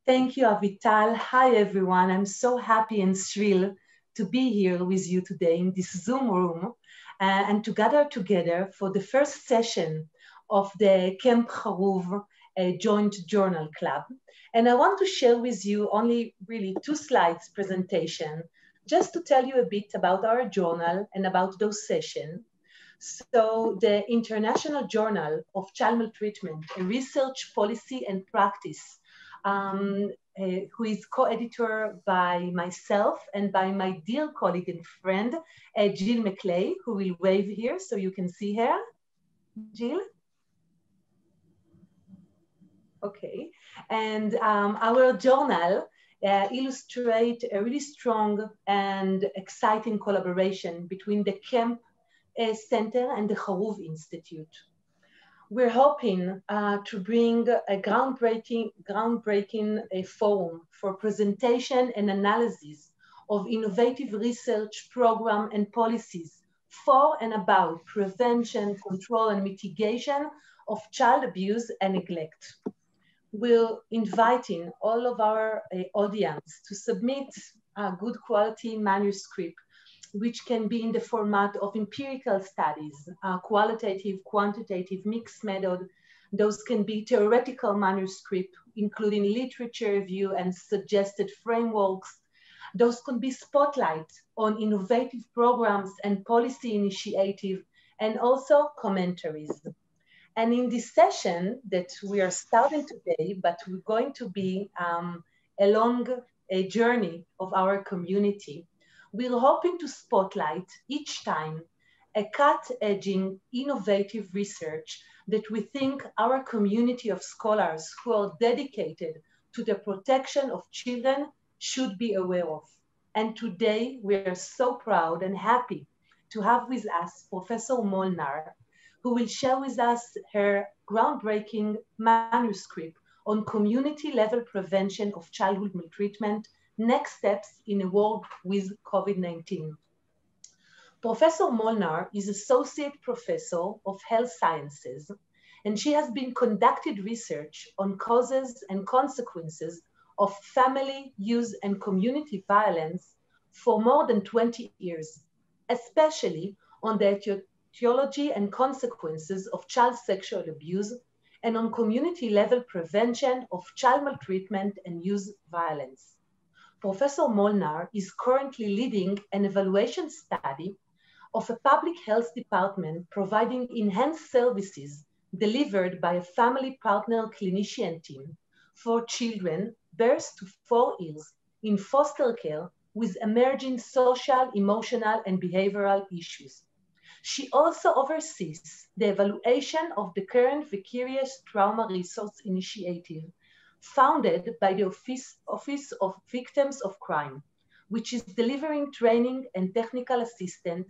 Thank you, Avital. Hi, everyone. I'm so happy and thrilled to be here with you today in this Zoom room and to gather together for the first session of the Kempe Haruv Joint Journal Club. And I want to share with you only really 2 slides presentation, just to tell you a bit about our journal and about those sessions. So the International Journal of Child Maltreatment, a research policy and practice, who is co-editor by myself and by my dear colleague and friend, Jill McLeigh, who will wave here so you can see her. Jill? Okay. And our journal illustrates a really strong and exciting collaboration between the Kempe Center and the Haruv Institute. We're hoping to bring a groundbreaking forum for presentation and analysis of innovative research program and policies for and about prevention, control, and mitigation of child abuse and neglect. We're inviting all of our audience to submit a good quality manuscript, which can be in the format of empirical studies, qualitative, quantitative, mixed method. Those can be theoretical manuscript, including literature review and suggested frameworks. Those can be spotlight on innovative programs and policy initiative, and also commentaries. And in this session that we are starting today, but we're going to be along a journey of our community, we're hoping to spotlight each time a cut-edging, innovative research that we think our community of scholars who are dedicated to the protection of children should be aware of. And today we are so proud and happy to have with us Professor Molnar, who will share with us her groundbreaking manuscript on community-level prevention of childhood maltreatment, next steps in a world with COVID-19. Professor Molnar is Associate Professor of Health Sciences, and she has been conducting research on causes and consequences of family, youth, and community violence for more than 20 years, especially on the etiology and consequences of child sexual abuse and on community-level prevention of child maltreatment and youth violence. Professor Molnar is currently leading an evaluation study of a public health department providing enhanced services delivered by a family partner clinician team for children birth to 4 years in foster care with emerging social, emotional, and behavioral issues. She also oversees the evaluation of the current Vicarious Trauma Resource Initiative, founded by the Office of Victims of Crime, which is delivering training and technical assistance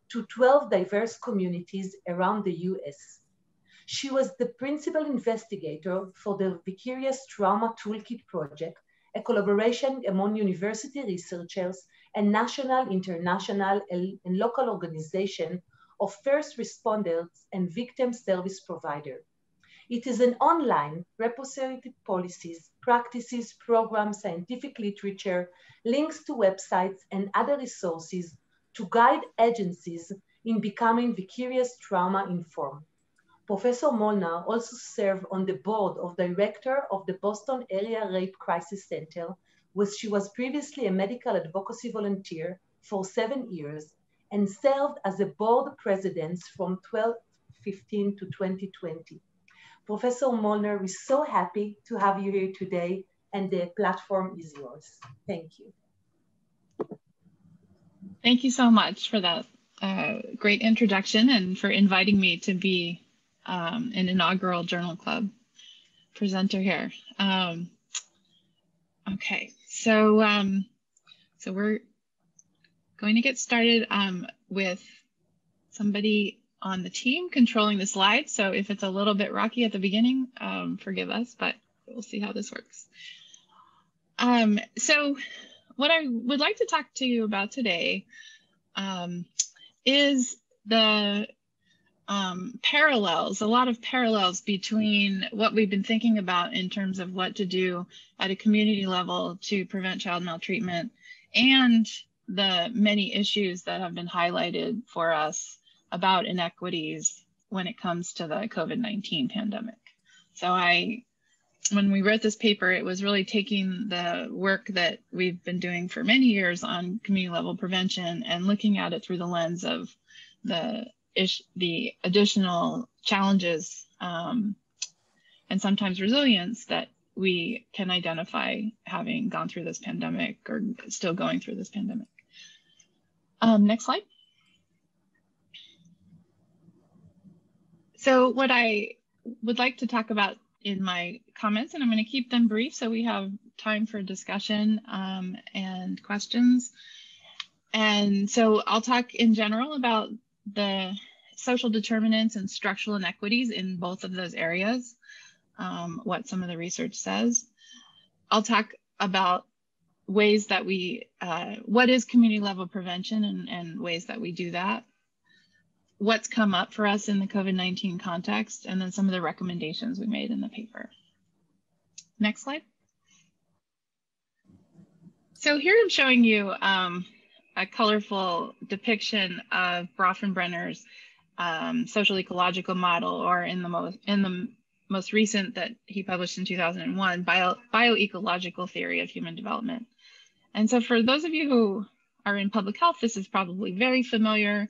to 12 diverse communities around the US. She was the principal investigator for the Vicarious Trauma Toolkit Project, a collaboration among university researchers and national, international, and local organizations of first responders and victim service provider. It is an online repository of policies, practices, programs, scientific literature, links to websites and other resources to guide agencies in becoming vicarious trauma informed. Professor Molnar also served on the board of director of the Boston Area Rape Crisis Center, where she was previously a medical advocacy volunteer for 7 years and served as a board president from 2015 to 2020. Professor Molnar, we're so happy to have you here today, and the platform is yours. Thank you. Thank you so much for that great introduction and for inviting me to be an inaugural Journal Club presenter here. Okay, so we're going to get started with somebody on the team controlling the slides. So if it's a little bit rocky at the beginning, forgive us, but we'll see how this works. So what I would like to talk to you about today is the parallels, a lot of parallels between what we've been thinking about in terms of what to do at a community level to prevent child maltreatment and the many issues that have been highlighted for us about inequities when it comes to the COVID-19 pandemic. So when we wrote this paper, it was really taking the work that we've been doing for many years on community level prevention and looking at it through the lens of the additional challenges and sometimes resilience that we can identify having gone through this pandemic or still going through this pandemic. Next slide. So what I would like to talk about in my comments, and I'm going to keep them brief so we have time for discussion and questions. And so I'll talk in general about the social determinants and structural inequities in both of those areas, what some of the research says. I'll talk about ways that we, what is community level prevention and ways that we do that, what's come up for us in the COVID-19 context, and then some of the recommendations we made in the paper. Next slide. So here I'm showing you a colorful depiction of Prof and Brenner's social ecological model, or in the most recent that he published in 2001, bioecological theory of human development. And so for those of you who are in public health, this is probably very familiar.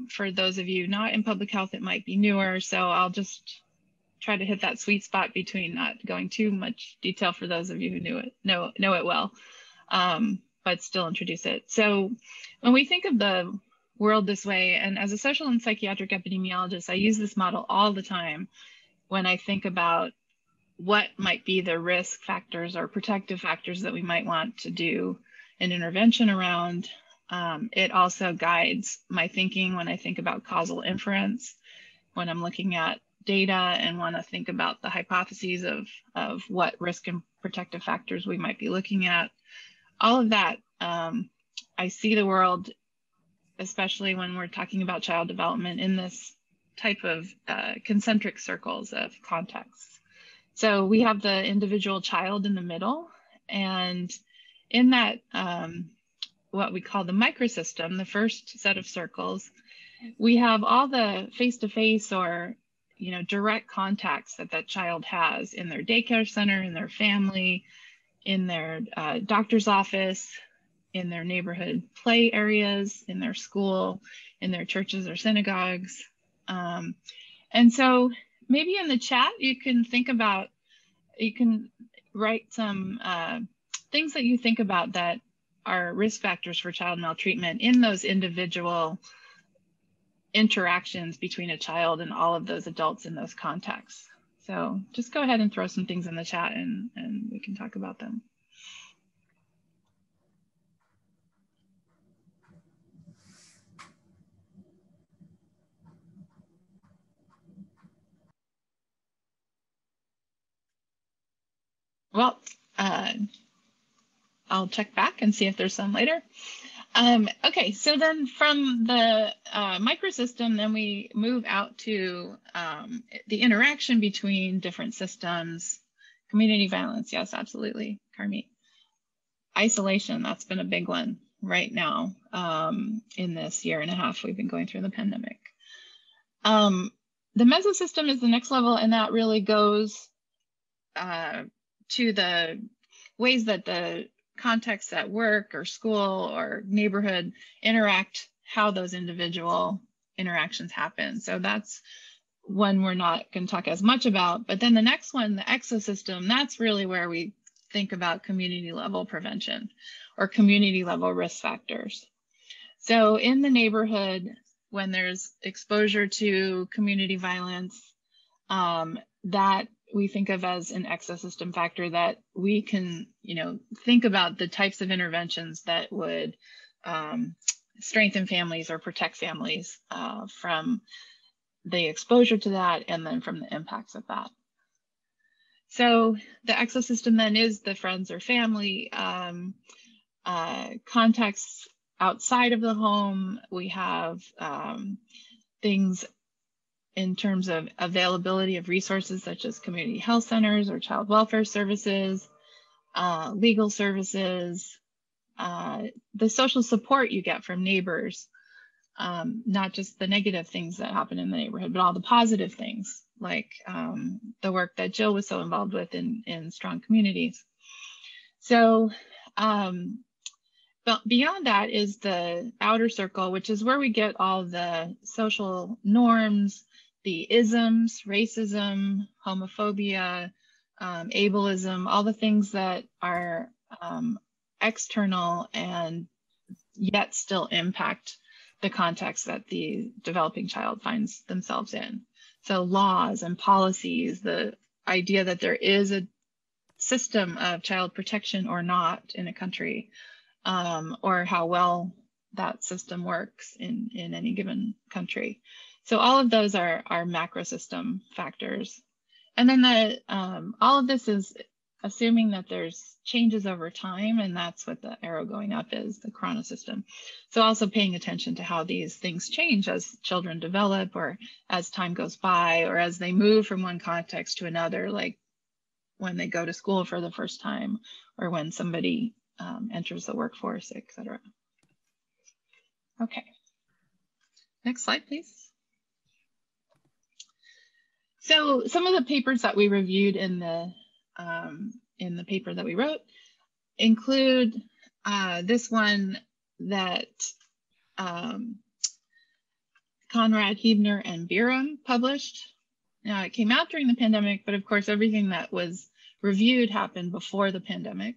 For those of you not in public health, it might be newer. So I'll just try to hit that sweet spot between not going too much detail for those of you who know it well, but still introduce it. So when we think of the world this way, and as a social and psychiatric epidemiologist, I use this model all the time when I think about what might be the risk factors or protective factors that we might want to do an intervention around. It also guides my thinking when I think about causal inference, when I'm looking at data and want to think about the hypotheses of what risk and protective factors we might be looking at. All of that, I see the world, especially when we're talking about child development, in this type of concentric circles of contexts. So we have the individual child in the middle, and in that, what we call the microsystem, the first set of circles, we have all the face-to-face or direct contacts that child has in their daycare center, in their family, in their doctor's office, in their neighborhood play areas, in their school, in their churches or synagogues. And so maybe in the chat, you can write some things that you think about that are risk factors for child maltreatment in those individual interactions between a child and all of those adults in those contexts. So just go ahead and throw some things in the chat and we can talk about them. Well, I'll check back and see if there's some later. Okay, so then from the microsystem, then we move out to the interaction between different systems. Community violence, yes, absolutely, Carmit. Isolation, that's been a big one right now in this year and a half we've been going through the pandemic. The mesosystem is the next level, and that really goes to the ways that the contexts at work or school or neighborhood interact, how those individual interactions happen. So that's one we're not going to talk as much about. But then the next one, the exosystem, that's really where we think about community level prevention or community level risk factors. So in the neighborhood, when there's exposure to community violence, that we think of as an exosystem factor that we can, think about the types of interventions that would strengthen families or protect families from the exposure to that and then from the impacts of that. So the exosystem then is the friends or family contexts outside of the home. We have things in terms of availability of resources such as community health centers or child welfare services, legal services, the social support you get from neighbors, not just the negative things that happen in the neighborhood, but all the positive things, like the work that Jill was so involved with in strong communities. So, but beyond that is the outer circle, which is where we get all the social norms, the isms, racism, homophobia, ableism, all the things that are external and yet still impact the context that the developing child finds themselves in. So laws and policies, the idea that there is a system of child protection or not in a country, or how well that system works in any given country. So all of those are macro system factors. And then all of this is assuming that there's changes over time, and that's what the arrow going up is, the chronosystem. So also paying attention to how these things change as children develop, or as time goes by, or as they move from one context to another, like when they go to school for the first time, or when somebody enters the workforce, etc. Okay, next slide, please. So some of the papers that we reviewed in the paper that we wrote include this one that Conrad, Huebner, and Biram published. Now, it came out during the pandemic, but of course, everything that was reviewed happened before the pandemic.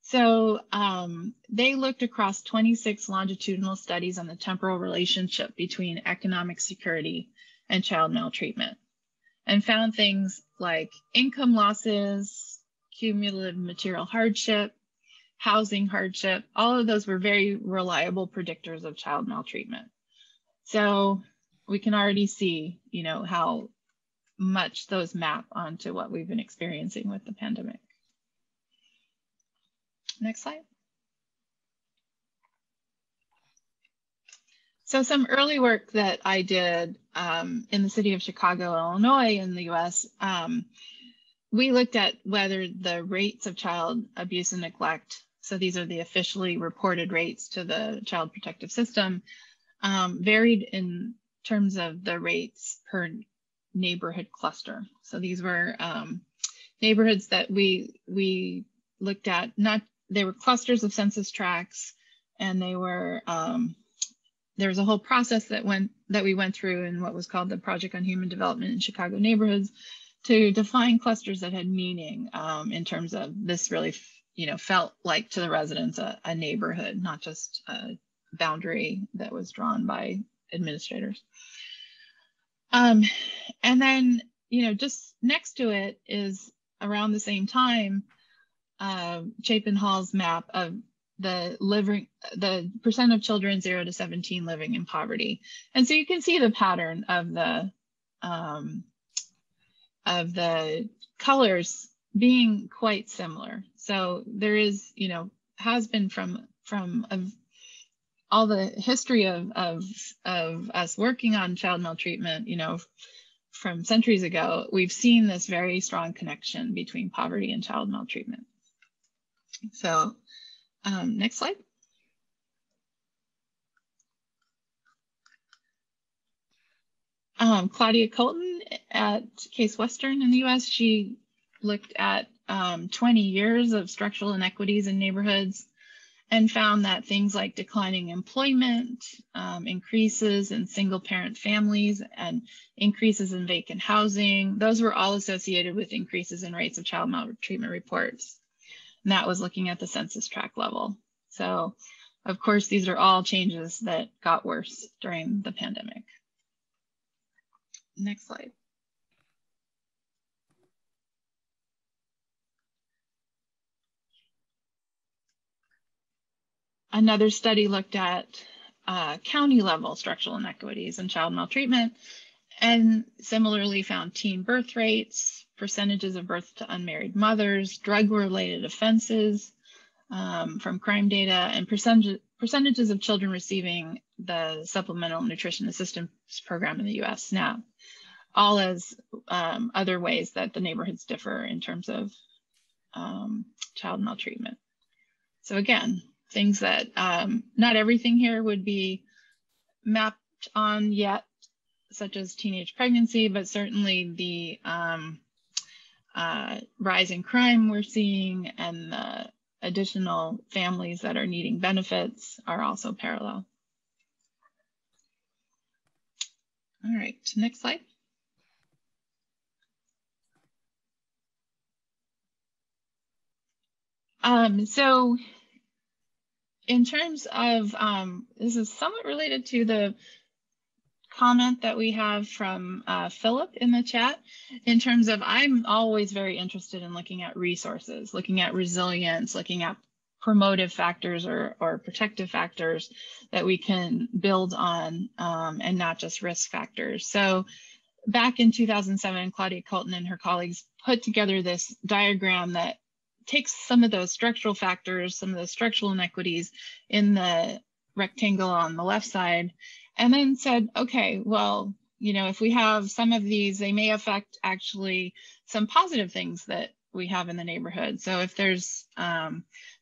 So they looked across 26 longitudinal studies on the temporal relationship between economic security and child maltreatment, and found things like income losses, cumulative material hardship, housing hardship. All of those were very reliable predictors of child maltreatment. So we can already see, you know, how much those map onto what we've been experiencing with the pandemic. Next slide. So some early work that I did in the city of Chicago, Illinois, in the US, we looked at whether the rates of child abuse and neglect, so these are the officially reported rates to the Child Protective System, varied in terms of the rates per neighborhood cluster. So these were neighborhoods that we looked at, they were clusters of census tracts, and they were, there was a whole process that we went through in what was called the Project on Human Development in Chicago Neighborhoods to define clusters that had meaning in terms of this really, you know, felt like to the residents a neighborhood, not just a boundary that was drawn by administrators. And then, you know, just next to it is around the same time, Chapin Hall's map of the percent of children 0 to 17 living in poverty. And so you can see the pattern of the colors being quite similar. So there is, you know, has been from all the history of us working on child maltreatment, you know, from centuries ago, we've seen this very strong connection between poverty and child maltreatment. So next slide. Claudia Colton at Case Western in the US, she looked at 20 years of structural inequities in neighborhoods and found that things like declining employment, increases in single parent families, and increases in vacant housing, those were all associated with increases in rates of child maltreatment reports. And that was looking at the census tract level. So, of course, these are all changes that got worse during the pandemic. Next slide. Another study looked at county level structural inequities in child maltreatment, and similarly found teen birth rates, percentages of birth to unmarried mothers, drug-related offenses from crime data, and percentages of children receiving the Supplemental Nutrition Assistance Program in the US, SNAP. all as other ways that the neighborhoods differ in terms of child maltreatment. So again, things that not everything here would be mapped on yet, such as teenage pregnancy, but certainly the rise in crime we're seeing and the additional families that are needing benefits are also parallel. All right, next slide. So in terms of, this is somewhat related to the comment that we have from Philip in the chat, in terms of I'm always very interested in looking at resources, looking at resilience, looking at promotive factors or protective factors that we can build on and not just risk factors. So back in 2007, Claudia Colton and her colleagues put together this diagram that takes some of those structural factors, some of those structural inequities in the rectangle on the left side, and then said, okay, well, you know, if we have some of these, they may affect actually some positive things that we have in the neighborhood. So if there's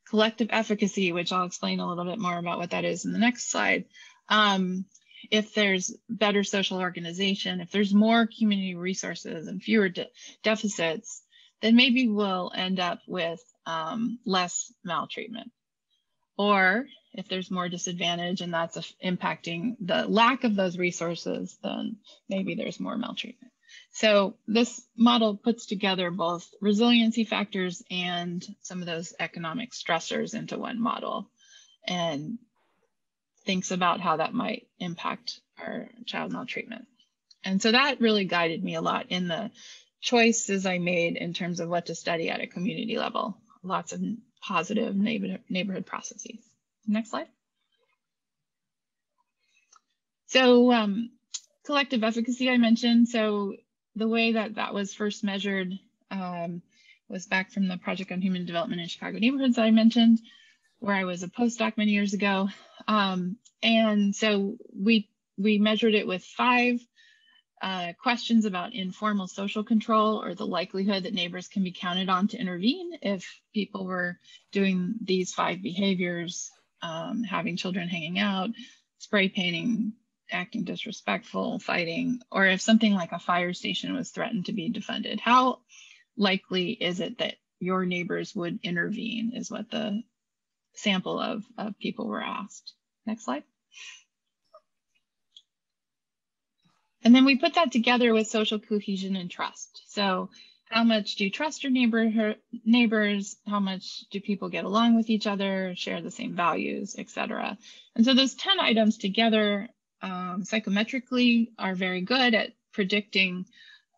collective efficacy, which I'll explain a little bit more about what that is in the next slide, if there's better social organization, if there's more community resources and fewer deficits, then maybe we'll end up with less maltreatment. Or if there's more disadvantage and that's impacting the lack of those resources, then maybe there's more maltreatment. So this model puts together both resiliency factors and some of those economic stressors into one model and thinks about how that might impact our child maltreatment. And so that really guided me a lot in the choices I made in terms of what to study at a community level. Lots of positive neighborhood processes. Next slide. So collective efficacy I mentioned. So the way that that was first measured was back from the Project on Human Development in Chicago Neighborhoods that I mentioned, where I was a postdoc many years ago. And so we measured it with 5 questions about informal social control, or the likelihood that neighbors can be counted on to intervene if people were doing these 5 behaviors, having children hanging out, spray painting, acting disrespectful, fighting, or if something like a fire station was threatened to be defunded. How likely is it that your neighbors would intervene is what the sample of people were asked. Next slide. And then we put that together with social cohesion and trust. So how much do you trust your neighbors? How much do people get along with each other, share the same values, etc.? And so those 10 items together psychometrically are very good at predicting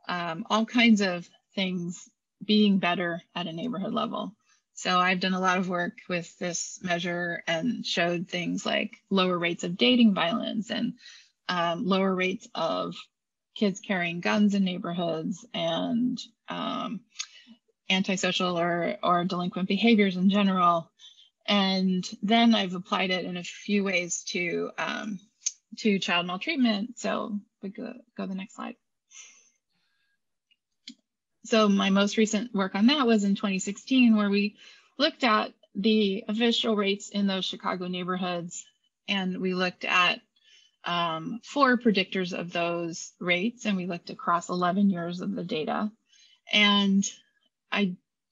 all kinds of things being better at a neighborhood level. So I've done a lot of work with this measure and showed things like lower rates of dating violence and lower rates of kids carrying guns in neighborhoods and antisocial or delinquent behaviors in general. And then I've applied it in a few ways to child maltreatment. So we go the next slide. So my most recent work on that was in 2016, where we looked at the official rates in those Chicago neighborhoods, and we looked at 4 predictors of those rates, and we looked across 11 years of the data. And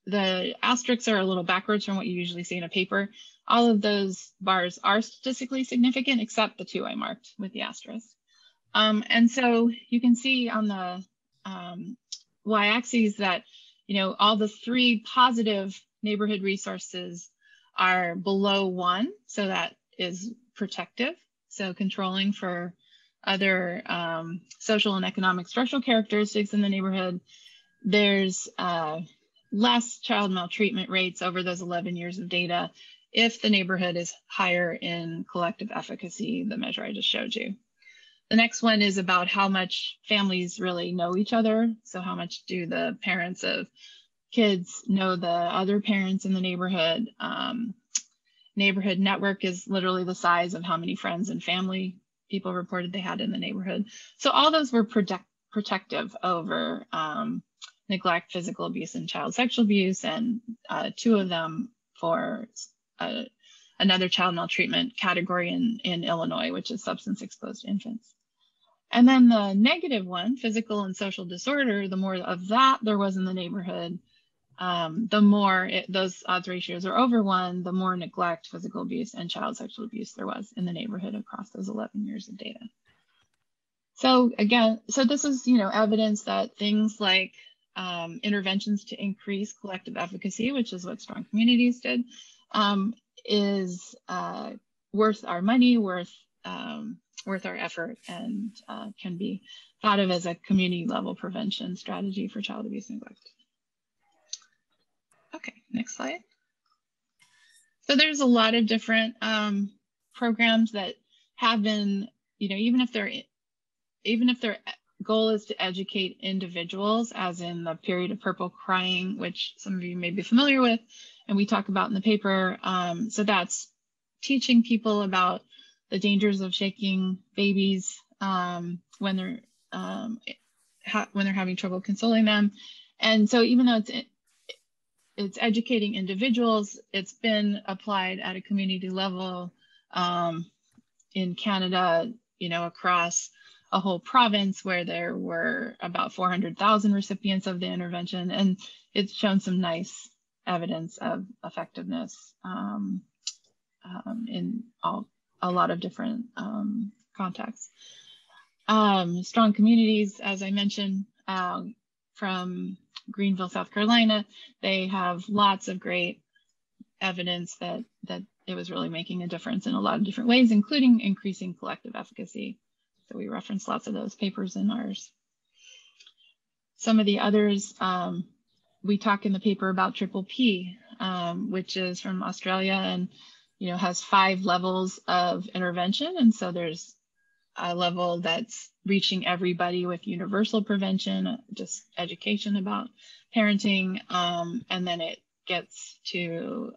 the asterisks are a little backwards from what you usually see in a paper. All of those bars are statistically significant, except the 2 I marked with the asterisk. And so you can see on the y-axis that, you know, all the 3 positive neighborhood resources are below 1, so that is protective. So controlling for other social and economic structural characteristics in the neighborhood. There's less child maltreatment rates over those 11 years of data if the neighborhood is higher in collective efficacy, the measure I just showed you. The next one is about how much families really know each other. So how much do the parents of kids know the other parents in the neighborhood? Neighborhood network is literally the size of how many friends and family people reported they had in the neighborhood. So all those were protective over neglect, physical abuse, and child sexual abuse, and 2 of them for another child maltreatment category in Illinois, which is substance exposed infants. And then the negative one, physical and social disorder, the more of that there was in the neighborhood, the more those odds ratios are over 1, the more neglect, physical abuse, and child sexual abuse there was in the neighborhood across those 11 years of data. So again, so this is, evidence that things like interventions to increase collective efficacy, which is what Strong Communities did, is worth our money, worth our effort, and can be thought of as a community level prevention strategy for child abuse and neglect. Okay, next slide. So there's a lot of different programs that have been, even if their goal is to educate individuals, as in the period of purple crying, which some of you may be familiar with, and we talk about in the paper. So that's teaching people about the dangers of shaking babies when they're having trouble consoling them. And so even though it's educating individuals, it's been applied at a community level in Canada, across a whole province where there were about 400,000 recipients of the intervention, and it's shown some nice evidence of effectiveness in a lot of different contexts. Strong Communities, as I mentioned, from Greenville, South Carolina, they have lots of great evidence that it was really making a difference in a lot of different ways, including increasing collective efficacy. So we reference lots of those papers in ours. Some of the others, we talk in the paper about Triple P, which is from Australia, and has 5 levels of intervention. And so there's a level that's reaching everybody with universal prevention, just education about parenting, and then it gets to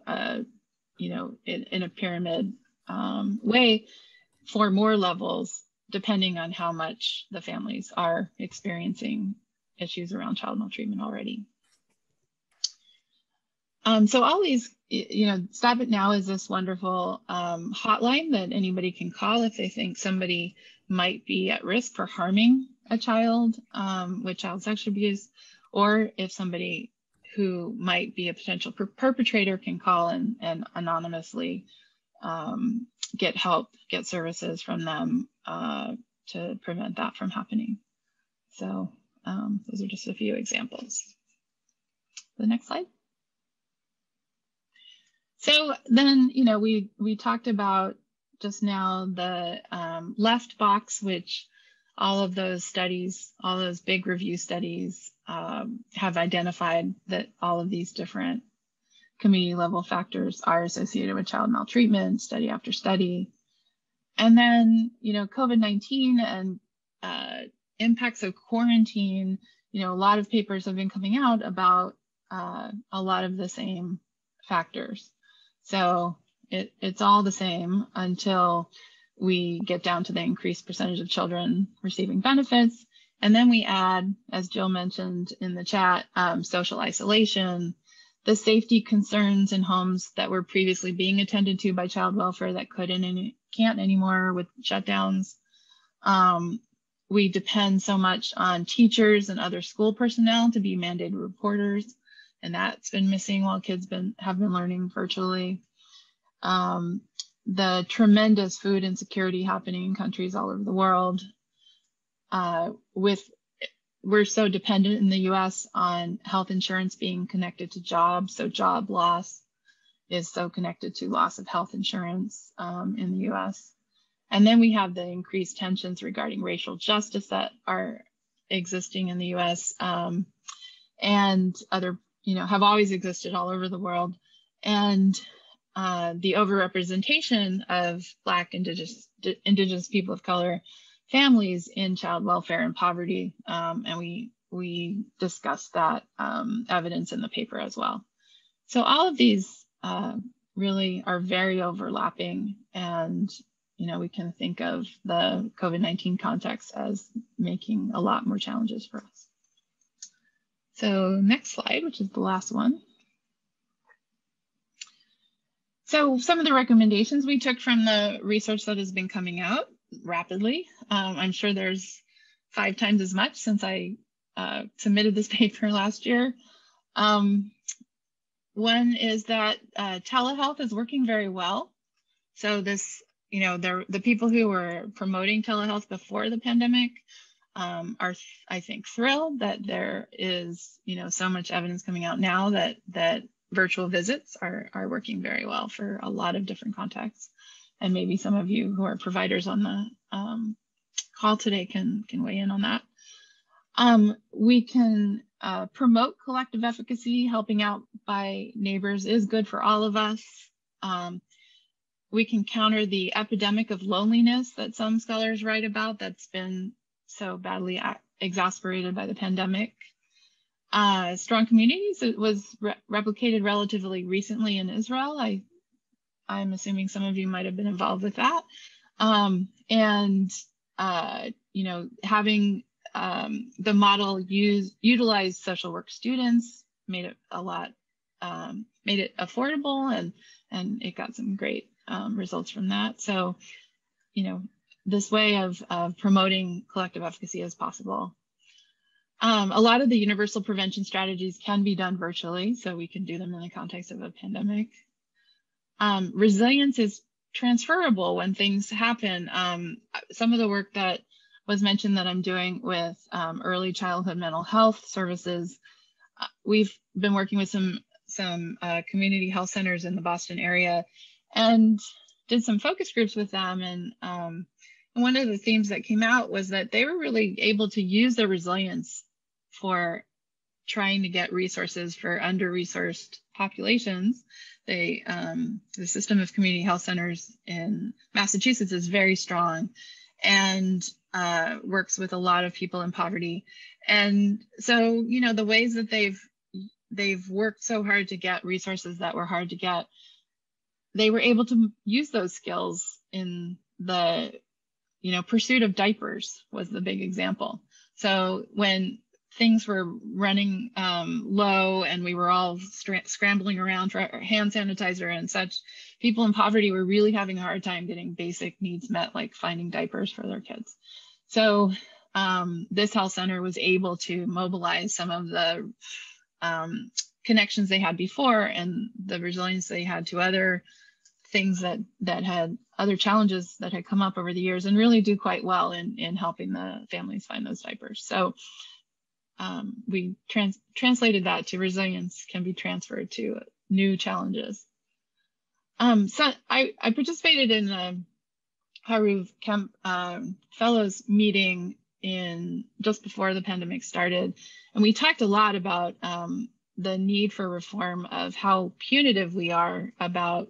in a pyramid way, 4 more levels, depending on how much the families are experiencing issues around child maltreatment already. So all these, Stop It Now is this wonderful hotline that anybody can call if they think somebody might be at risk for harming a child with child sexual abuse, or if somebody who might be a potential perpetrator can call and anonymously get help, get services from them to prevent that from happening. So those are just a few examples. The next slide. So then, we talked about just now the left box, which all of those studies, all those big review studies have identified that all of these different community level factors are associated with child maltreatment, study after study. And then, COVID-19 and impacts of quarantine, a lot of papers have been coming out about a lot of the same factors. So it's all the same until we get down to the increased percentage of children receiving benefits. And then we add, as Jill mentioned in the chat, social isolation, the safety concerns in homes that were previously being attended to by child welfare that couldn't and can't anymore with shutdowns. We depend so much on teachers and other school personnel to be mandated reporters, and that's been missing while kids have been learning virtually. The tremendous food insecurity happening in countries all over the world. We're so dependent in the US on health insurance being connected to jobs, so job loss is so connected to loss of health insurance in the US. And then we have the increased tensions regarding racial justice that are existing in the US and other, have always existed all over the world. And the overrepresentation of Black, Indigenous people of color families in child welfare and poverty. And we discussed that evidence in the paper as well. So all of these really are very overlapping, and we can think of the COVID-19 context as making a lot more challenges for us. So next slide, which is the last one. So some of the recommendations we took from the research that has been coming out rapidly. I'm sure there's 5 times as much since I submitted this paper last year. One is that telehealth is working very well. So this, the people who were promoting telehealth before the pandemic are, I think, thrilled that there is, so much evidence coming out now that virtual visits are working very well for a lot of different contexts. And maybe some of you who are providers on the call today can weigh in on that. We can promote collective efficacy. Helping out by neighbors is good for all of us. We can counter the epidemic of loneliness that some scholars write about that's been so badly exacerbated by the pandemic. Strong communities, it was replicated relatively recently in Israel. I'm assuming some of you might have been involved with that. Having the model utilize social work students made it made it affordable, and it got some great results from that. So, this way of promoting collective efficacy is possible. A lot of the universal prevention strategies can be done virtually, so we can do them in the context of a pandemic. Resilience is transferable when things happen. Some of the work that was mentioned that I'm doing with early childhood mental health services, we've been working with some community health centers in the Boston area and did some focus groups with them. And one of the themes that came out was that they were really able to use their resilience for trying to get resources for under-resourced populations. The system of community health centers in Massachusetts is very strong and works with a lot of people in poverty. And so, the ways that they've worked so hard to get resources that were hard to get, they were able to use those skills in the, pursuit of diapers was the big example. So when things were running low and we were all scrambling around for hand sanitizer and such, people in poverty were really having a hard time getting basic needs met, like finding diapers for their kids. So this health center was able to mobilize some of the connections they had before and the resilience they had to other things that had other challenges that had come up over the years, and really do quite well in helping the families find those diapers. So we translated that to resilience can be transferred to new challenges. So I participated in the Haruv Fellows meeting just before the pandemic started, and we talked a lot about the need for reform of how punitive we are about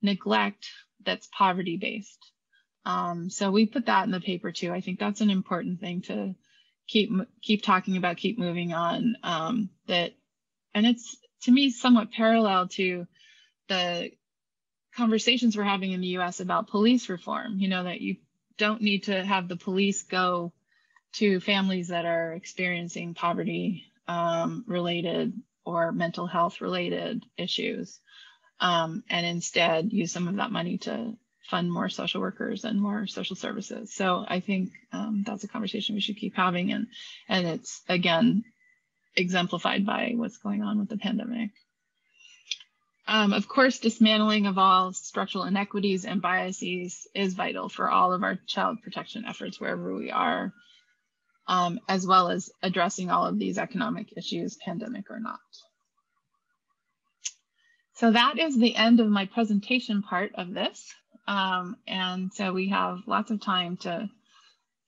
neglect that's poverty-based. So we put that in the paper too. I think that's an important thing to keep talking about, keep moving on. And it's, to me, somewhat parallel to the conversations we're having in the US about police reform, that you don't need to have the police go to families that are experiencing poverty related or mental health related issues, and instead use some of that money to fund more social workers and more social services. So I think that's a conversation we should keep having, and it's, again, exemplified by what's going on with the pandemic. Of course, dismantling of all structural inequities and biases is vital for all of our child protection efforts wherever we are, as well as addressing all of these economic issues, pandemic or not. So that is the end of my presentation part of this. And so we have lots of time to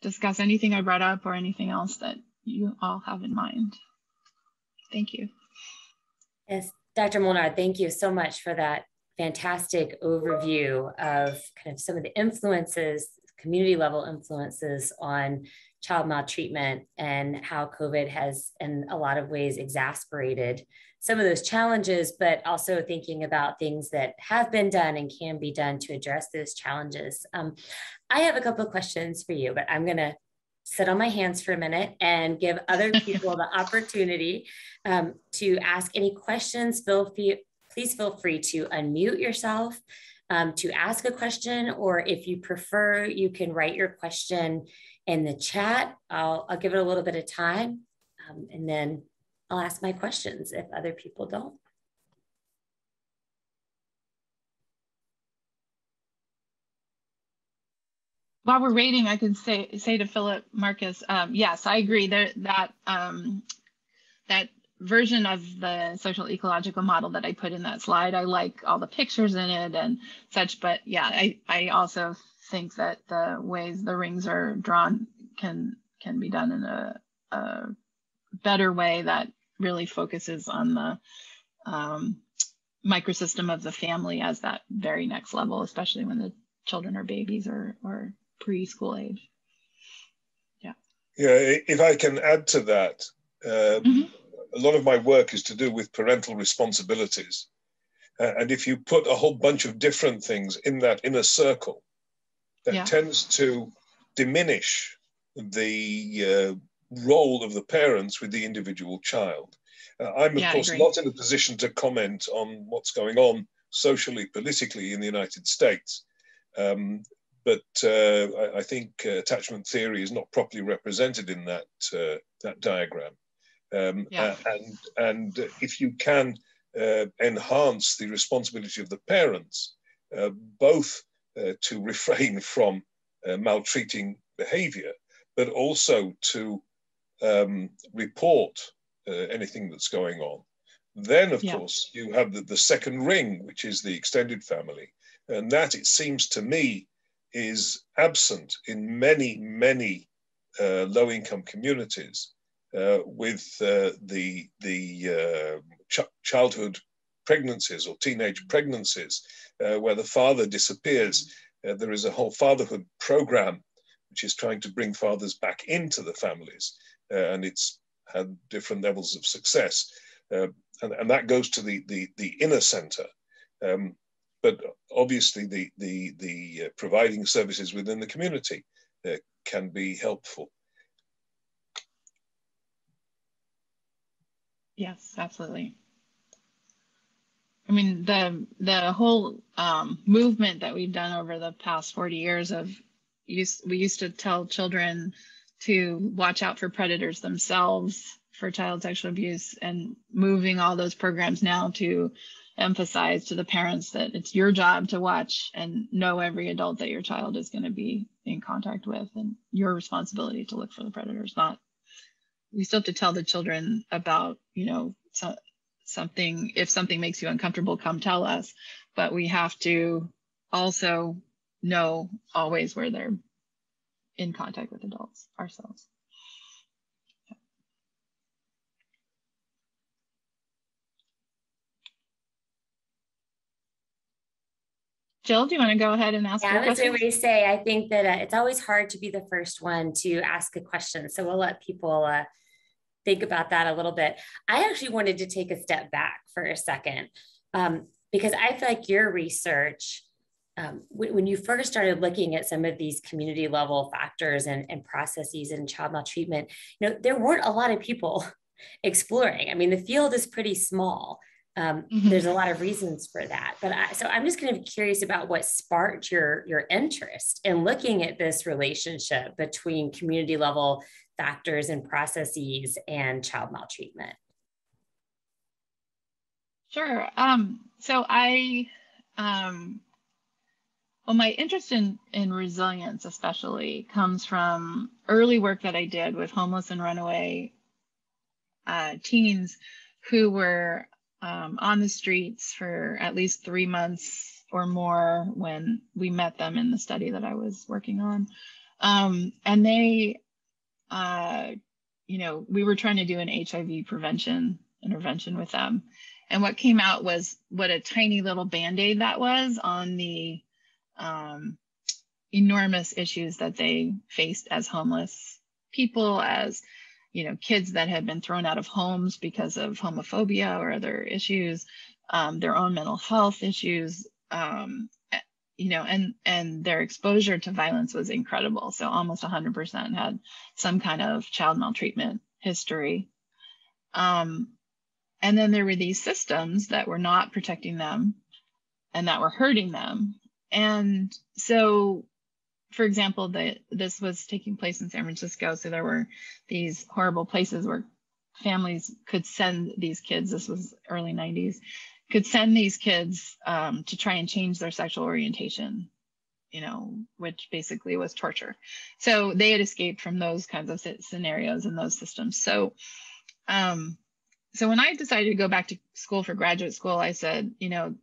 discuss anything I brought up or anything else that you all have in mind. Thank you. Yes, Dr. Molnar, thank you so much for that fantastic overview of kind of some of the influences community level influences on child maltreatment and how COVID has in a lot of ways exasperated some of those challenges, but also thinking about things that have been done and can be done to address those challenges. I have a couple of questions for you, but I'm going to sit on my hands for a minute and give other people the opportunity to ask any questions. Please feel free to unmute yourself to ask a question, or if you prefer, you can write your question in the chat. I'll give it a little bit of time, and then I'll ask my questions if other people don't. While we're waiting, I can say to Philip Marcus, yes, I agree that version of the social ecological model that I put in that slide, I like all the pictures in it and such, but yeah, I also think that the ways the rings are drawn can be done in a better way that really focuses on the microsystem of the family as that very next level, especially when the children are babies or preschool age. Yeah, if I can add to that, a lot of my work is to do with parental responsibilities. And if you put a whole bunch of different things in that inner circle, that tends to diminish the role of the parents with the individual child. I'm, of course, not in a position to comment on what's going on socially, politically in the United States. But I think attachment theory is not properly represented in that diagram. And if you can enhance the responsibility of the parents, both to refrain from maltreating behavior, but also to report anything that's going on, then of course you have the second ring, which is the extended family. And that, it seems to me, is absent in many low-income communities. With the childhood pregnancies or teenage pregnancies, where the father disappears. There is a whole fatherhood program which is trying to bring fathers back into the families, and it's had different levels of success. And that goes to the inner center. But obviously the providing services within the community can be helpful. Yes, absolutely. I mean, the whole movement that we've done over the past 40 years we used to tell children to watch out for predators themselves for child sexual abuse, and moving all those programs now to emphasize to the parents that it's your job to watch and know every adult that your child is going to be in contact with, and your responsibility to look for the predators. We still have to tell the children about, something, if something makes you uncomfortable, come tell us, but we have to also know always where they're in contact with adults ourselves. Jill, do you want to go ahead and ask your question? I was going to say, I think that it's always hard to be the first one to ask a question. So we'll let people think about that a little bit. I actually wanted to take a step back for a second, because I feel like your research, when you first started looking at some of these community level factors and processes in child maltreatment, there weren't a lot of people exploring. I mean, the field is pretty small. There's a lot of reasons for that, but so I'm just kind of curious about what sparked your interest in looking at this relationship between community level factors and processes and child maltreatment. Sure. So my interest in resilience especially comes from early work that I did with homeless and runaway teens who were on the streets for at least 3 months or more when we met them in the study that I was working on. And they, we were trying to do an HIV prevention intervention with them. And what came out was what a tiny little Band-Aid that was on the, enormous issues that they faced as homeless people, as, you know, kids that had been thrown out of homes because of homophobia or other issues, their own mental health issues, you know, and their exposure to violence was incredible. So almost 100% had some kind of child maltreatment history. And then there were these systems that were not protecting them and that were hurting them. And so, for example, this was taking place in San Francisco. So there were these horrible places where families could send these kids, this was early 90s, could send these kids to try and change their sexual orientation, you know, which basically was torture. So they had escaped from those kinds of scenarios and those systems. So, so when I decided to go back to school for graduate school, I said, you know,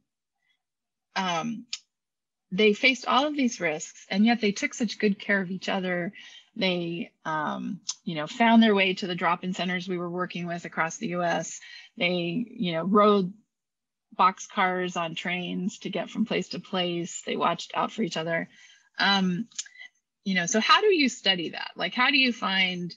they faced all of these risks, and yet they took such good care of each other. They, you know, found their way to the drop-in centers we were working with across the U.S. They, you know, rode boxcars on trains to get from place to place. They watched out for each other. You know, so how do you study that? Like, how do you find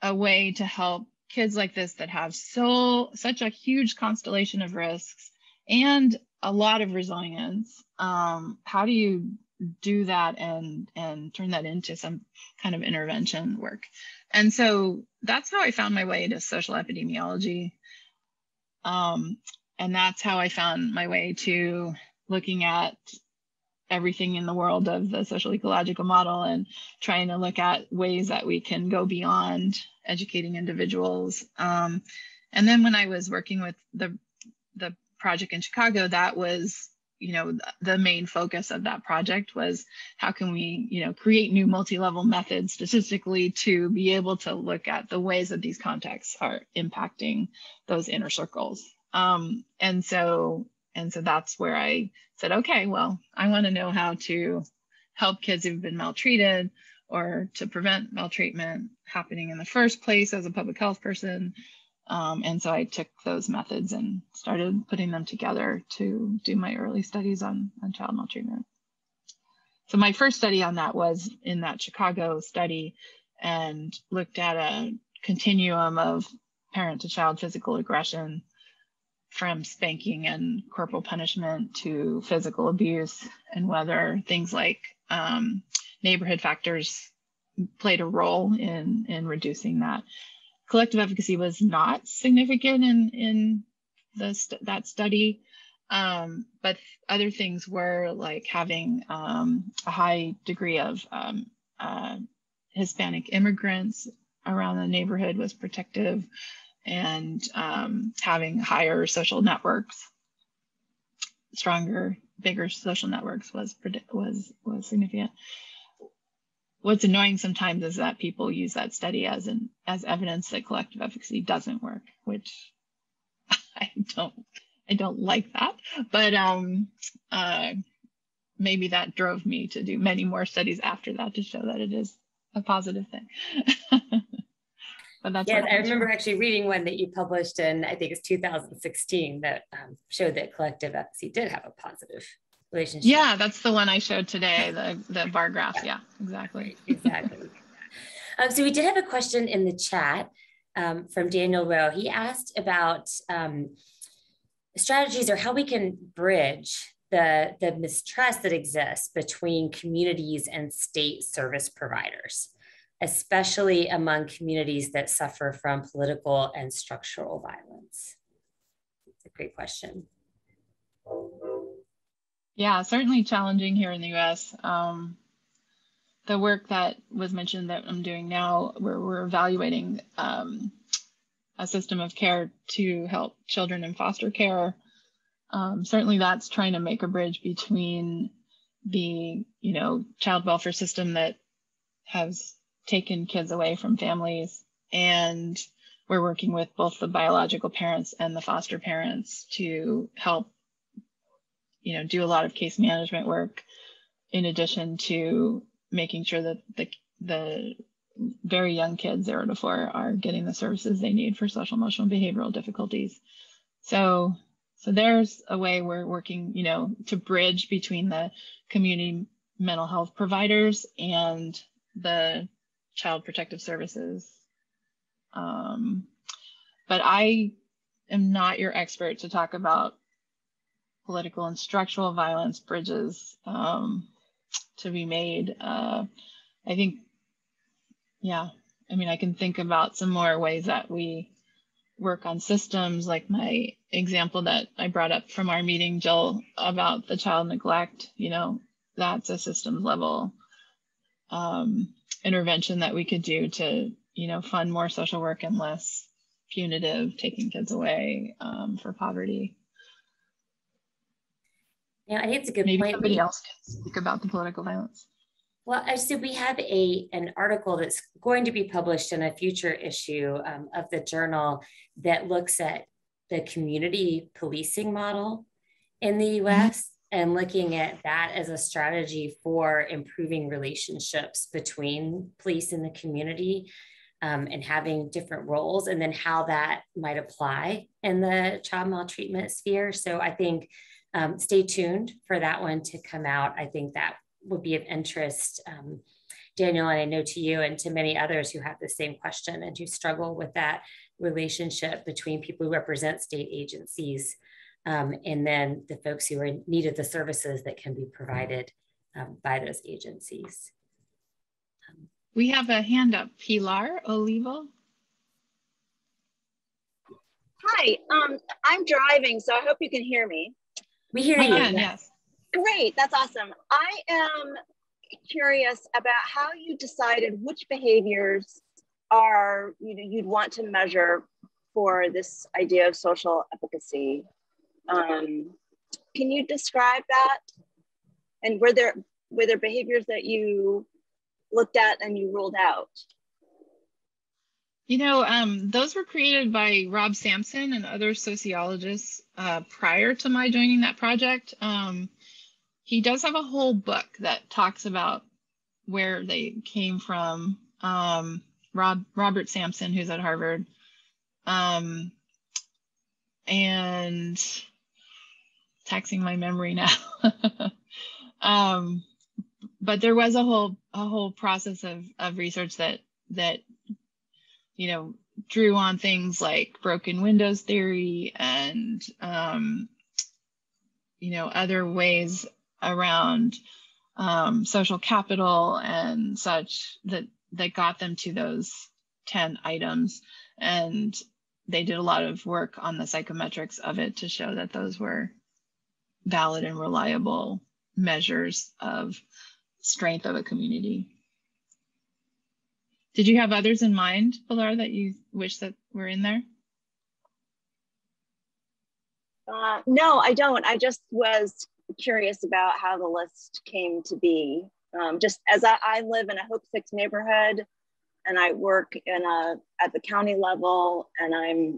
a way to help kids like this that have such a huge constellation of risks and a lot of resilience? How do you do that and turn that into some kind of intervention work? And so that's how I found my way to social epidemiology. And that's how I found my way to looking at everything in the world of the social ecological model and trying to look at ways that we can go beyond educating individuals. And then when I was working with the project in Chicago, that was, you know, the main focus of that project was how can we, you know, create new multi-level methods statistically to be able to look at the ways that these contexts are impacting those inner circles. And so that's where I said, okay, well, I want to know how to help kids who've been maltreated or to prevent maltreatment happening in the first place as a public health person. And so I took those methods and started putting them together to do my early studies on child maltreatment. So my first study on that was in that Chicago study and looked at a continuum of parent to child physical aggression, from spanking and corporal punishment to physical abuse, and whether things like neighborhood factors played a role in reducing that. Collective efficacy was not significant in that study, but other things were, like having a high degree of Hispanic immigrants around the neighborhood was protective, and having higher social networks, stronger, bigger social networks was significant. What's annoying sometimes is that people use that study as evidence that collective efficacy doesn't work, which I don't like that. But maybe that drove me to do many more studies after that to show that it is a positive thing. But that's yes, I remember actually reading one that you published in, I think it's 2016, that showed that collective efficacy did have a positive relationship. Yeah, that's the one I showed today, the bar graph. Yeah, exactly. Exactly. So we did have a question in the chat from Daniel Rowe. He asked about strategies or how we can bridge the mistrust that exists between communities and state service providers, especially among communities that suffer from political and structural violence. It's a great question. Yeah, certainly challenging here in the US. The work that was mentioned that I'm doing now, where we're evaluating a system of care to help children in foster care. Certainly that's trying to make a bridge between the, you know, child welfare system that has taken kids away from families, and we're working with both the biological parents and the foster parents to help, you know, do a lot of case management work, in addition to making sure that the very young kids 0 to 4 are getting the services they need for social, emotional, behavioral difficulties. So there's a way we're working, you know, to bridge between the community mental health providers and the child protective services. But I am not your expert to talk about political and structural violence bridges to be made. I think, yeah, I mean, I can think about some more ways that we work on systems, like my example that I brought up from our meeting, Jill, about the child neglect. You know, that's a systems level intervention that we could do to, you know, fund more social work and less punitive, taking kids away for poverty. Yeah, I think it's a good Maybe point. Somebody else can speak about the political violence. Well, so we have an article that's going to be published in a future issue of the journal that looks at the community policing model in the US and looking at that as a strategy for improving relationships between police and the community, and having different roles, and then how that might apply in the child maltreatment sphere. So I think stay tuned for that one to come out. I think that would be of interest, Daniel, and I know to you and to many others who have the same question and who struggle with that relationship between people who represent state agencies and then the folks who are in need of the services that can be provided by those agencies. We have a hand up, Pilar Olivo. Hi, I'm driving, so I hope you can hear me. We hear you. Yes. Great, that's awesome. I am curious about how you decided which behaviors are you'd want to measure for this idea of social efficacy. Can you describe that? And were there behaviors that you looked at and you ruled out? You know, those were created by Rob Sampson and other sociologists prior to my joining that project. He does have a whole book that talks about where they came from. Robert Sampson, who's at Harvard. And taxing my memory now. But there was a whole process of research that you know, drew on things like broken windows theory and you know, other ways around social capital and such that got them to those 10 items. And they did a lot of work on the psychometrics of it to show that those were valid and reliable measures of strength of a community. Did you have others in mind, Pilar, that you wish that were in there? No, I don't. I just was curious about how the list came to be. Just as I live in a Hope 6 neighborhood, and I work at the county level, and I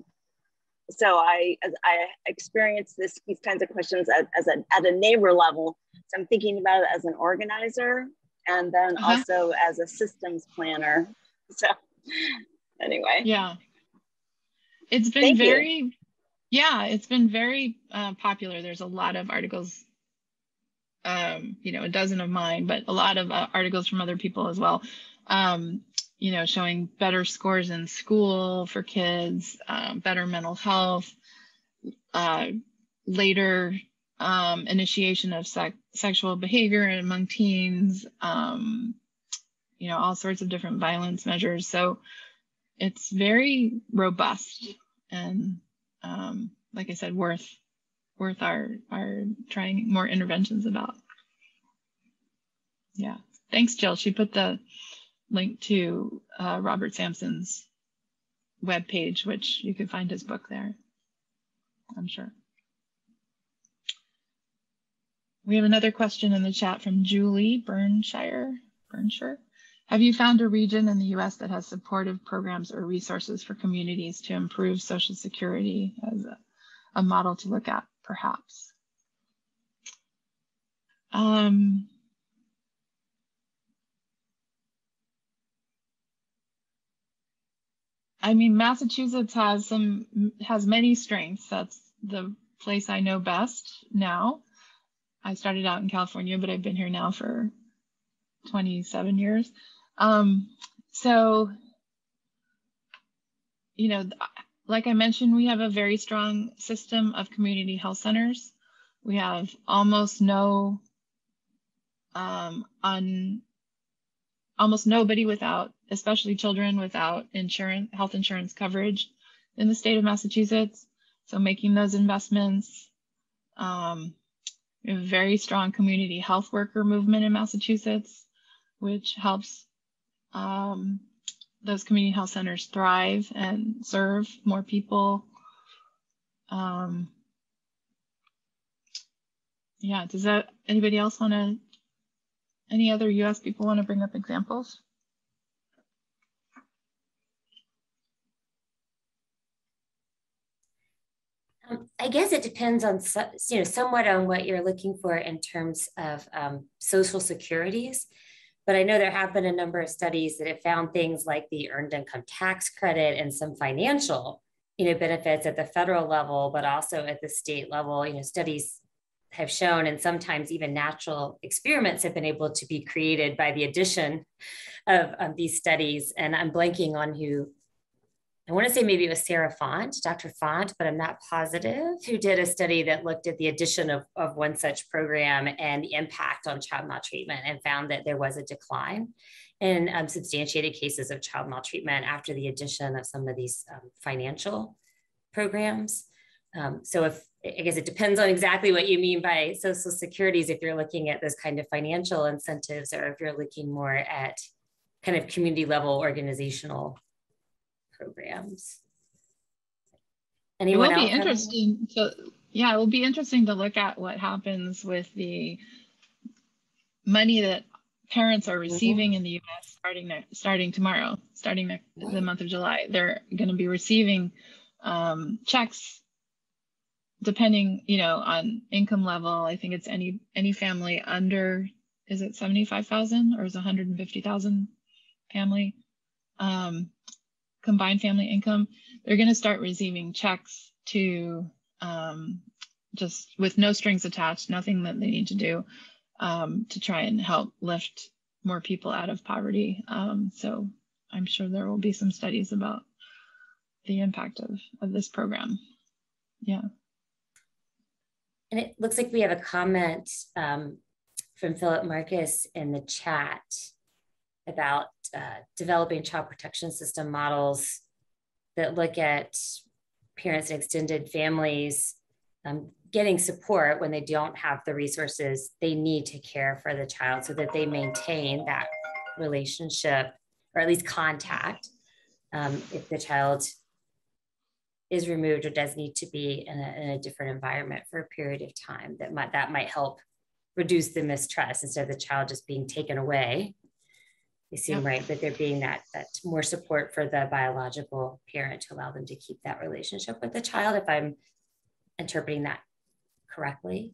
experience these kinds of questions at a neighbor level. So I'm thinking about it as an organizer, and then also as a systems planner. So anyway. Yeah. It's been it's been very popular. There's a lot of articles, you know, a dozen of mine, but a lot of articles from other people as well, you know, showing better scores in school for kids, better mental health, later initiation of sexual behavior among teens, you know, all sorts of different violence measures. So it's very robust and, like I said, worth our trying more interventions about. Yeah, thanks, Jill. She put the link to Robert Sampson's webpage, which you can find his book there, I'm sure. We have another question in the chat from Julie Burnshire. Have you found a region in the US that has supportive programs or resources for communities to improve social security as a model to look at, perhaps? I mean, Massachusetts has many strengths. That's the place I know best now. I started out in California, but I've been here now for 27 years. So, you know, like I mentioned, we have a very strong system of community health centers. We have almost no, almost nobody without, especially children without insurance, health insurance coverage in the state of Massachusetts. So making those investments. We have a very strong community health worker movement in Massachusetts, which helps those community health centers thrive and serve more people. Yeah, does that, anybody else want to, any other US people want to bring up examples? I guess it depends on, somewhat on what you're looking for in terms of social securities. But I know there have been a number of studies that have found things like the earned income tax credit and some financial, benefits at the federal level, but also at the state level. Studies have shown, and sometimes even natural experiments have been able to be created by the addition of these studies. And I'm blanking on who. I want to say maybe it was Sarah Font, Dr. Font, but I'm not positive, who did a study that looked at the addition of one such program and the impact on child maltreatment, and found that there was a decline in substantiated cases of child maltreatment after the addition of some of these financial programs. So I guess it depends on exactly what you mean by social securities, if you're looking at those kind of financial incentives, or if you're looking more at kind of community level organizational programs. Anyone else? It will be interesting. So yeah, it will be interesting to look at what happens with the money that parents are receiving in the U.S. starting tomorrow, starting the month of July. They're going to be receiving checks depending, on income level. I think it's any family under, is it 75,000 or is it 150,000 family? Combined family income, they're going to start receiving checks to just with no strings attached, nothing that they need to do to try and help lift more people out of poverty. So I'm sure there will be some studies about the impact of this program. Yeah. And it looks like we have a comment from Philip Marcus in the chat about developing child protection system models that look at parents and extended families getting support when they don't have the resources they need to care for the child, so that they maintain that relationship, or at least contact, if the child is removed or does need to be in a different environment for a period of time. That might help reduce the mistrust, instead of the child just being taken away. They seem right, but there being that more support for the biological parent to allow them to keep that relationship with the child, if I'm interpreting that correctly.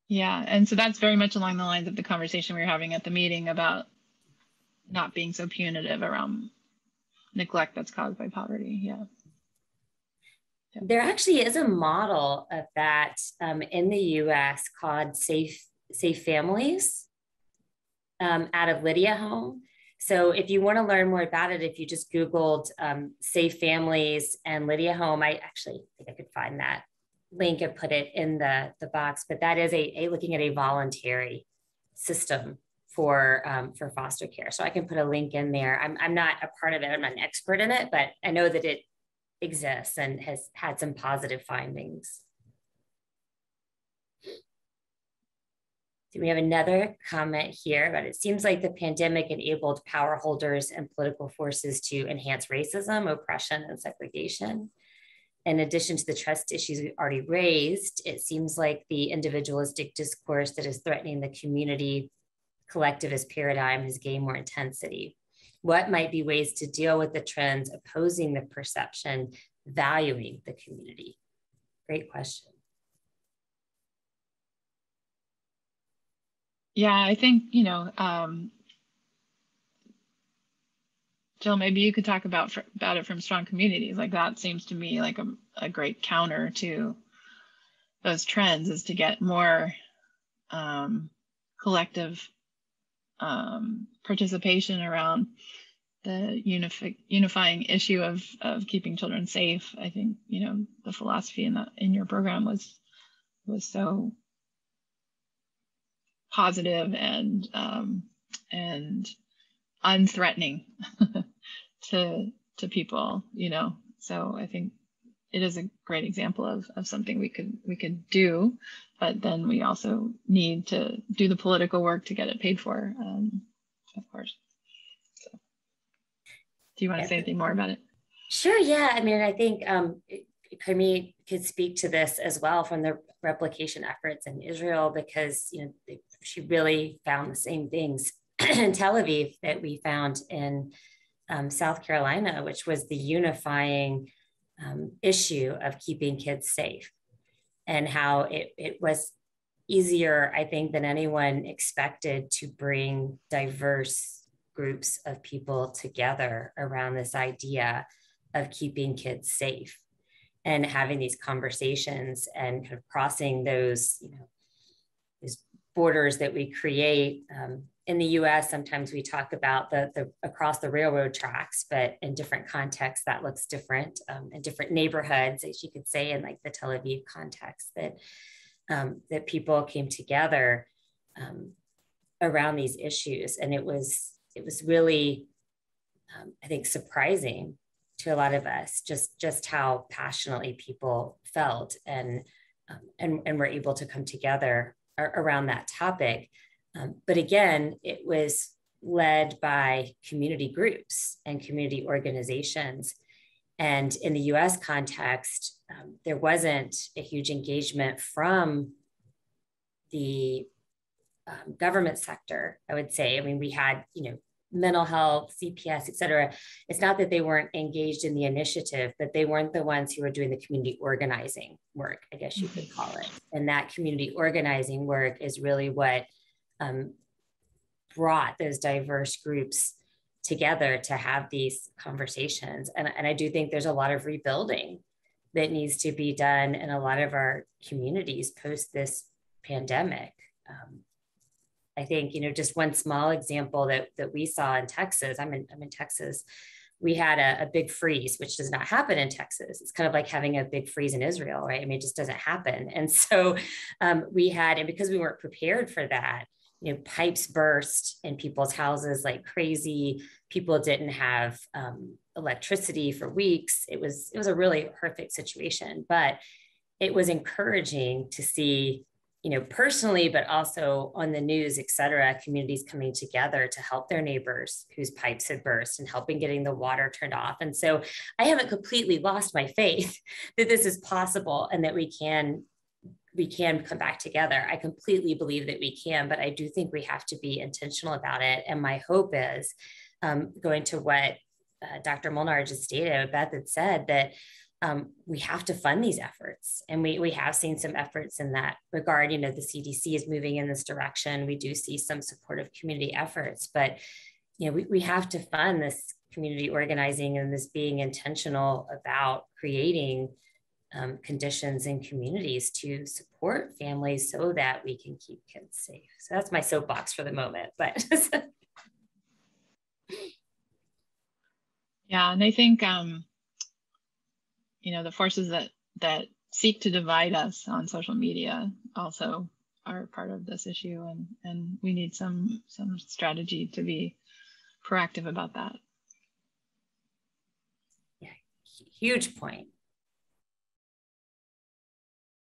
Yeah, and so that's very much along the lines of the conversation we were having at the meeting about not being so punitive around neglect that's caused by poverty. Yeah. There actually is a model of that in the US called Safe Families. Out of Lydia Home. So if you want to learn more about it, if you just Googled Safe Families and Lydia Home, I actually think I could find that link and put it in the box, but that is looking at a voluntary system for foster care. So I can put a link in there. I'm not a part of it, I'm not an expert in it, but I know that it exists and has had some positive findings. We have another comment here, but it seems like the pandemic enabled power holders and political forces to enhance racism, oppression, and segregation. In addition to the trust issues we already raised, it seems like the individualistic discourse that is threatening the community collectivist paradigm has gained more intensity. What might be ways to deal with the trends opposing the perception, valuing the community? Great question. Yeah, I think, Jill, maybe you could talk about it from strong communities. Like, that seems to me like a great counter to those trends, is to get more collective participation around the unifying issue of keeping children safe. I think, you know, the philosophy in your program was so positive and unthreatening to people, you know. So I think it is a great example of something we could do, but then we also need to do the political work to get it paid for, of course. So, do you want to say anything more about it? Sure. Yeah. I mean, I think Carmit could speak to this as well from the replication efforts in Israel, because, you know, she really found the same things in Tel Aviv that we found in South Carolina, which was the unifying issue of keeping kids safe, and how it was easier, I think, than anyone expected to bring diverse groups of people together around this idea of keeping kids safe and having these conversations and kind of crossing those, you know, these borders that we create. In the US, sometimes we talk about the across the railroad tracks, but in different contexts, that looks different, in different neighborhoods, as you could say, in like the Tel Aviv context, that people came together around these issues. And it was really, I think, surprising to a lot of us, just how passionately people felt and were able to come together around that topic. But again, it was led by community groups and community organizations. And in the US context, there wasn't a huge engagement from the government sector, I would say. I mean, we had, you know, mental health, CPS, et cetera. It's not that they weren't engaged in the initiative, but they weren't the ones who were doing the community organizing work, I guess you could call it. And that community organizing work is really what brought those diverse groups together to have these conversations. And I do think there's a lot of rebuilding that needs to be done in a lot of our communities post this pandemic. I think, you know, just one small example that we saw in Texas, I'm in Texas, we had a big freeze, which does not happen in Texas. It's kind of like having a big freeze in Israel, right? I mean, it just doesn't happen. And so we had, and because we weren't prepared for that, you know, pipes burst in people's houses like crazy. People didn't have electricity for weeks. It was a really horrific situation, but it was encouraging to see, you know, personally, but also on the news, et cetera, communities coming together to help their neighbors whose pipes had burst and helping getting the water turned off. And so I haven't completely lost my faith that this is possible and that we can come back together. I completely believe that we can, but I do think we have to be intentional about it. And my hope is, going to what Dr. Molnar just stated, Beth had said, that we have to fund these efforts. And we have seen some efforts in that regard. You know, the CDC is moving in this direction. We do see some supportive community efforts, but, you know, we have to fund this community organizing and this being intentional about creating conditions in communities to support families so that we can keep kids safe. So that's my soapbox for the moment, but. Yeah, and I think, you know, the forces that seek to divide us on social media also are part of this issue, and we need some strategy to be proactive about that. Yeah, huge point.